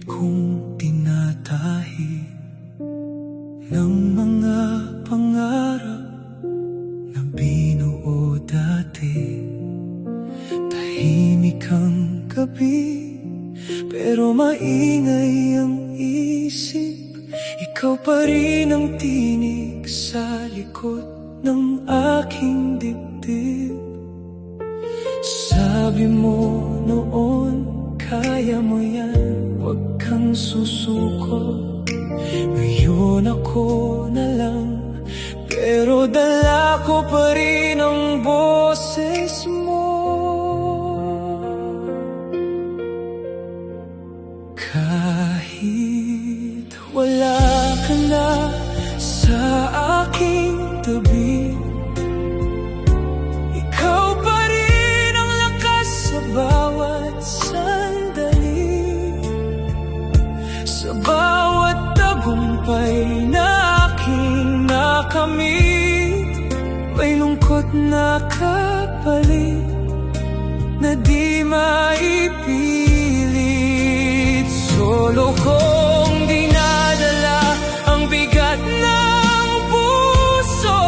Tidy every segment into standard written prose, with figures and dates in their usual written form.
kong tinatahi ng mga pangarap na binuo dati. Tahimik ang gabi, pero maingay ang isip. Ikaw pa rin ang tinig sa likod ng aking dibdib. Sabi mo noon, kaya mo yan, huwag kang susuko. Ngayon ako na lang, pero dala ko pa rin ang boses mo. Kahit wala ka na sa aking tabi, ikaw pa rin ang lakas sa bawat sandali. Sa bawat tagumpay na aking nakamit, may lungkot na kapalit na di maipilit. Solo kong dinadala ang bigat ng puso.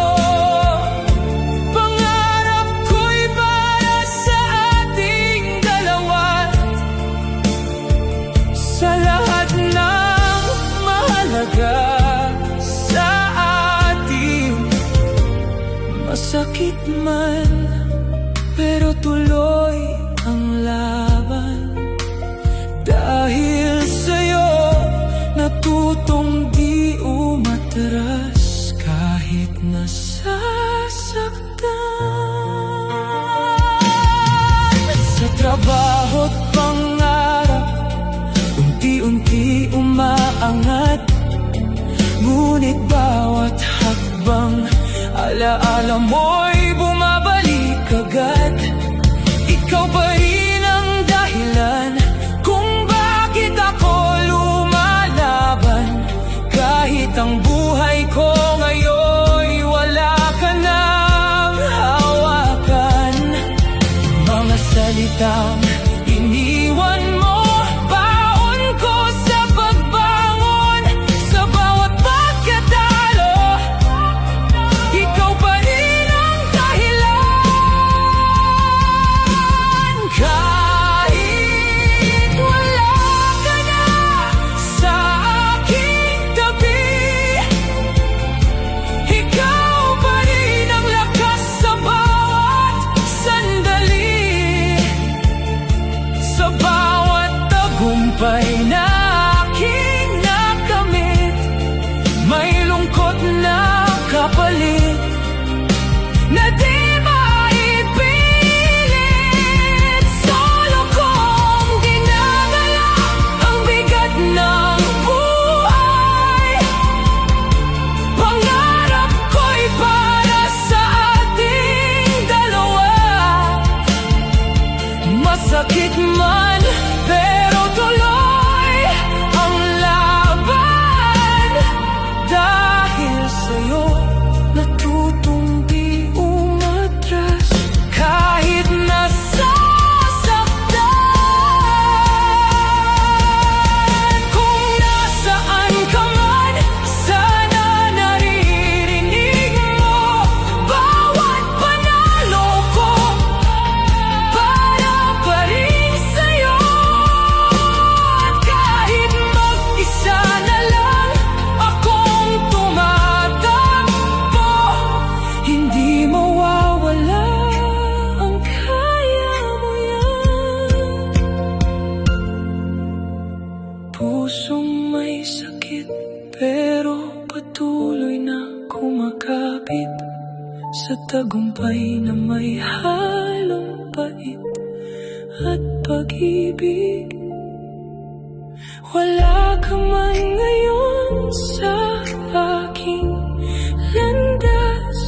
Pangarap ko'y para sa ating dalawa. Sa lahat ng mahalaga sa atin, masakit man, pero tuloy ang laban. Dahil sa'yo, natutong di umatras kahit nasasaktan. Sa trabaho't pangarap, unti-unti umaangat. Ngunit bawat hakbang, alaala mo'y bumabalik agad. Ikaw pa rin ang dahilan kung bakit ako lumalaban. Kahit ang buhay ko ngayon'y wala ka nang hawakan. Mga salitang iniwan mo, baon ko sa pagbangon. Sa bawat pagkatalo, ikaw pa rin ang dahilan. Kahit wala ka na sa aking tabi, ikaw pa rin ang lakas sa bawat sandali. Sa bawat tagumpay na aking nakamit, may lungkot na kapalit na di maipilit. Solo kong dinadala ang bigat ng buhay. Pangarap ko'y para sa ating dalawa. Masakit man, pero tuloy ang laban. Dahil sa'yo, natutong di umatras kahit nasasaktan. Kung nasaan ka man, sana naririnig mo bawat panalo ko. Para pa rin sa'yo, at kahit mag-isa na lang akong tumatakbo, hindi mawawala ang kaya mo yan. Pusong may sakit, pero patuloy na kumakapit sa tagumpay na may halong pait at pag-ibig. Wala ka man ngayon sa aking landas,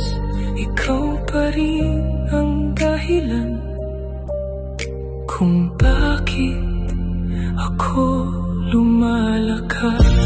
ikaw pa rin ang dahilan kung bakit ako lumalakad.